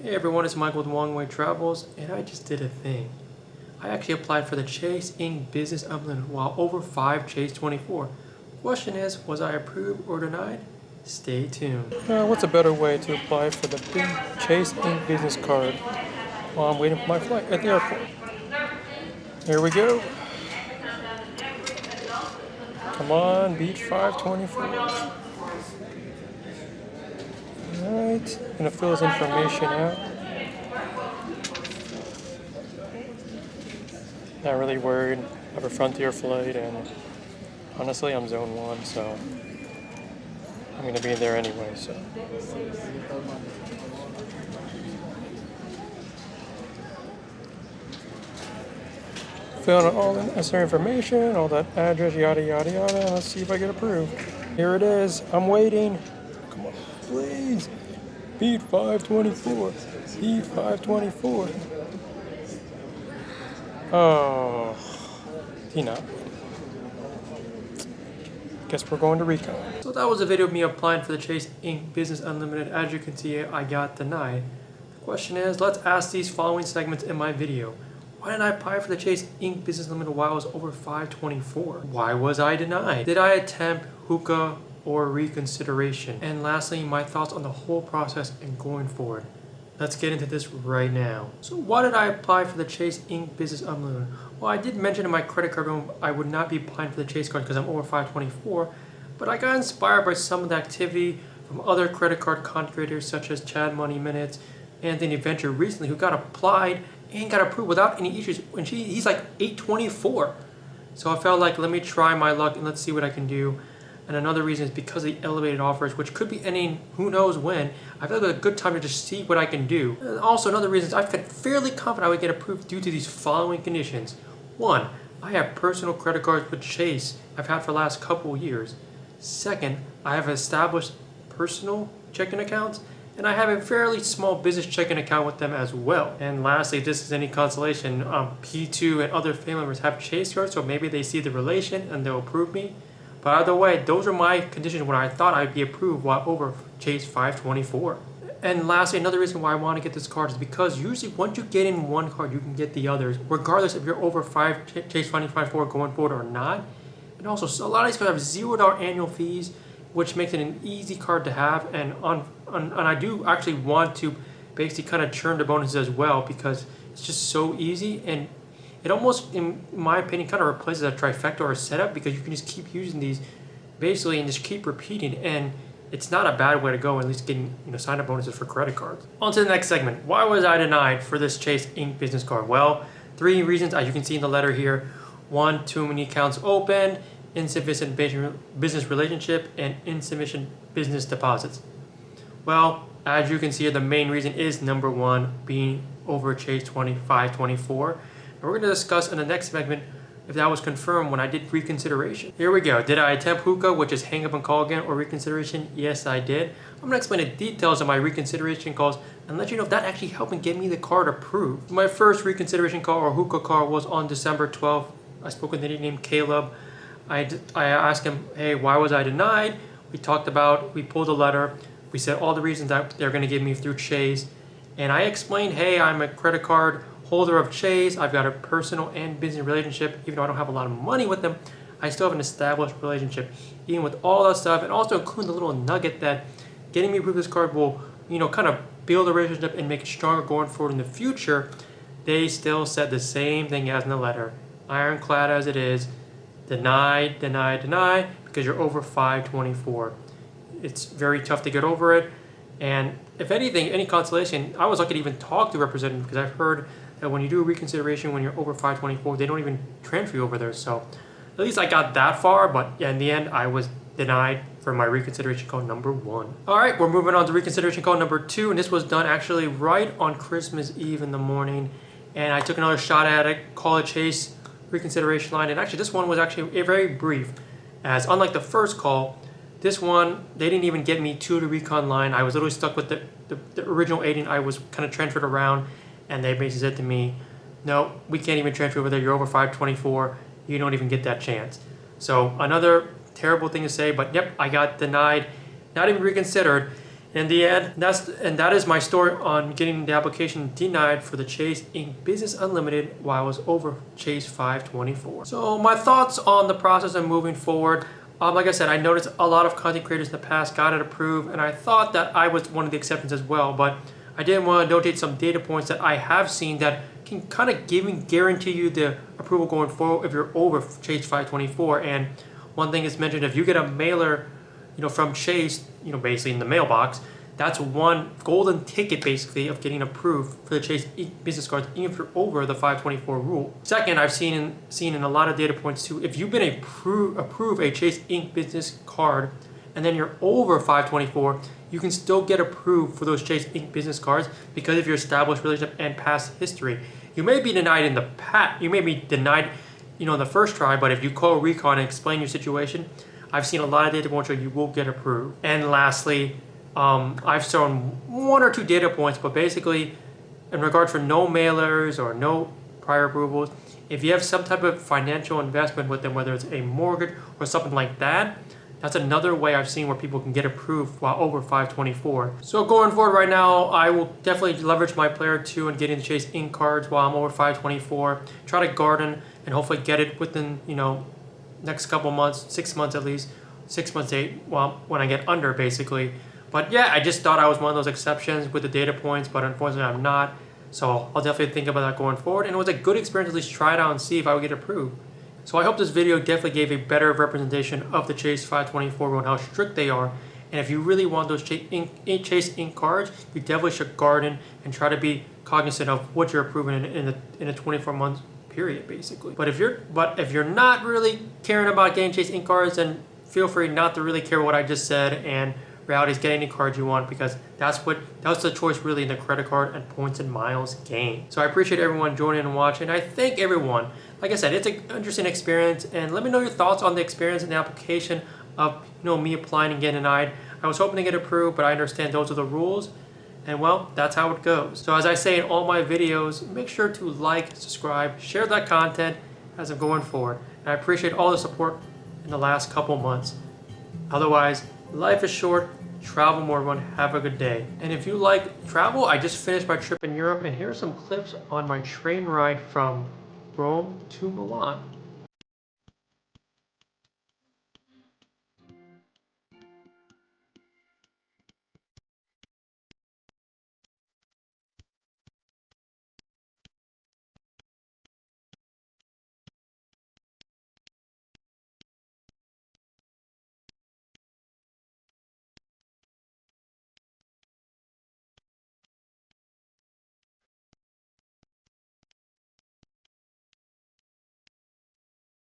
Hey everyone, it's Michael with Long Way Travels, and I just did a thing. I actually applied for the Chase Inc. Business Unlimited while over 5 Chase 24. Question is, was I approved or denied? Stay tuned. What's a better way to apply for the Chase Inc. business card while I'm waiting for my flight at the airport? Here we go. Come on, beat 524. Alright, gonna fill this information out. Not really worried. I have a Frontier flight, and honestly, I'm Zone 1, so I'm gonna be there anyway, so. Fill out all the necessary information, all that address, yada yada yada, and let's see if I get approved. Here it is. I'm waiting. Come on, please. Beat 524. Beat 524. Oh, Tina. Guess we're going to Recon. So that was a video of me applying for the Chase Inc. Business Unlimited. As you can see, I got denied. The question is, let's ask these following segments in my video. Why did I apply for the Chase Inc. Business Unlimited while I was over 524? Why was I denied? Did I attempt hookah or reconsideration? And lastly, my thoughts on the whole process and going forward. Let's get into this right now. So why did I apply for the Chase Inc. Business Unlimited? Well, I did mention in my credit card room I would not be applying for the Chase card because I'm over 524, but I got inspired by some of the activity from other credit card content creators such as Chad Money Minutes, Anthony Venture recently, who got applied and got approved without any issues, and he's like 824. So I felt like, let me try my luck and let's see what I can do. And another reason is because of the elevated offers, which could be ending who knows when. I feel like it's a good time to just see what I can do. And also another reason is I felt fairly confident I would get approved due to these following conditions. 1, I have personal credit cards with Chase I've had for the last couple of years. 2nd, I have established personal checking accounts, and I have a fairly small business checking account with them as well. And lastly, if this is any consolation, P2 and other family members have Chase cards, so maybe they see the relation and they'll approve me. But either way, those are my conditions when I thought I'd be approved while over Chase 524. And lastly, another reason why I want to get this card is because usually once you get in one card, you can get the others, regardless if you're over 5 Chase 524 going forward or not. And also, a lot of these cards have $0 annual fees, which makes it an easy card to have. And I do actually want to basically kind of churn the bonuses as well because it's just so easy, and it almost, in my opinion, kind of replaces a trifecta or a setup because you can just keep using these basically and just keep repeating, and it's not a bad way to go, at least getting sign-up bonuses for credit cards. On to the next segment. Why was I denied for this Chase Inc. business card? Well, 3 reasons, as you can see in the letter here. 1, too many accounts opened, insufficient business relationship, and insufficient business deposits. Well, as you can see, the main reason is number 1, being over Chase 2524. And we're going to discuss in the next segment if that was confirmed when I did reconsideration. Here we go. Did I attempt hookah, which is hang up and call again, or reconsideration? Yes, I did. I'm going to explain the details of my reconsideration calls and let you know if that actually helped in getting me the card approved. My first reconsideration call or hookah call was on December 12th. I spoke with a lady named Caleb. I asked him, hey, why was I denied? We pulled a letter. We said all the reasons that they're going to give me through Chase. And I explained, hey, I'm a credit card holder of Chase. I've got a personal and business relationship. Even though I don't have a lot of money with them, I still have an established relationship. Even with all that stuff, and also including the little nugget that getting me approved this card will, kind of build a relationship and make it stronger going forward in the future. They still said the same thing as in the letter. Ironclad as it is, deny, because you're over 524. It's very tough to get over it. And if anything, any consolation, I was lucky to even talk to a representative because I've heard that when you do a reconsideration when you're over 524, they don't even transfer you over there. So at least I got that far, but yeah, in the end, I was denied for my reconsideration call number 1. All right, we're moving on to reconsideration call number 2, and this was done actually right on Christmas Eve in the morning. And I took another shot at it, call a Chase reconsideration line, and actually this one was actually very brief, as unlike the first call, this one, they didn't even get me to the recon line. I was literally stuck with the original agent. I was kind of transferred around, and they basically said to me, no, we can't even transfer over there. You're over 524. You don't even get that chance. So another terrible thing to say, but yep, I got denied, not even reconsidered. And In the end, that is my story on getting the application denied for the Chase Inc. Business Unlimited while I was over Chase 524. So my thoughts on the process of moving forward. Like I said, I noticed a lot of content creators in the past got it approved, and I thought that I was one of the exceptions as well, but I did want to notate some data points that I have seen that can kind of guarantee you the approval going forward if you're over Chase 524. And one thing is mentioned, if you get a mailer, from Chase, basically in the mailbox, that's one golden ticket basically of getting approved for the Chase business cards, even if you're over the 524 rule. Second, I've seen in a lot of data points too, if you've been approved a Chase Inc. business card and then you're over 524, you can still get approved for those Chase Inc. business cards because of your established relationship and past history. You may be denied in the past, you may be denied, in the first try, but if you call Recon and explain your situation, I've seen a lot of data points where you will get approved. And lastly, I've shown one or two data points, but basically in regard for no mailers or no prior approvals, if you have some type of financial investment with them, whether it's a mortgage or something like that, that's another way I've seen where people can get approved while over 524. So going forward right now, I will definitely leverage my player 2 and get into Chase Inc. cards while I'm over 524. Try to garden and hopefully get it within, next couple months, 6 months at least, 6 months, 8, well, when I get under basically. But yeah, I just thought I was one of those exceptions with the data points, but unfortunately I'm not. So I'll definitely think about that going forward. And it was a good experience to at least try it out and see if I would get approved. So I hope this video definitely gave a better representation of the Chase 524 rule and how strict they are. And if you really want those Chase Inc. cards, you definitely should garden and try to be cognizant of what you're approving in a 24-month period, basically. But if you're not really caring about getting Chase Inc. cards, then feel free not to really care what I just said, and reality is get any cards you want, because that's the choice really in the credit card and points and miles game. So I appreciate everyone joining and watching. I thank everyone. Like I said, it's an interesting experience, and let me know your thoughts on the experience and the application of me applying and getting denied. I was hoping to get approved, but I understand those are the rules, and well, that's how it goes. So as I say in all my videos, make sure to like, subscribe, share that content as I'm going forward. And I appreciate all the support in the last couple months. Otherwise, life is short. Travel more, everyone. Have a good day. And if you like travel, I just finished my trip in Europe, and here are some clips on my train ride from Rome to Milan.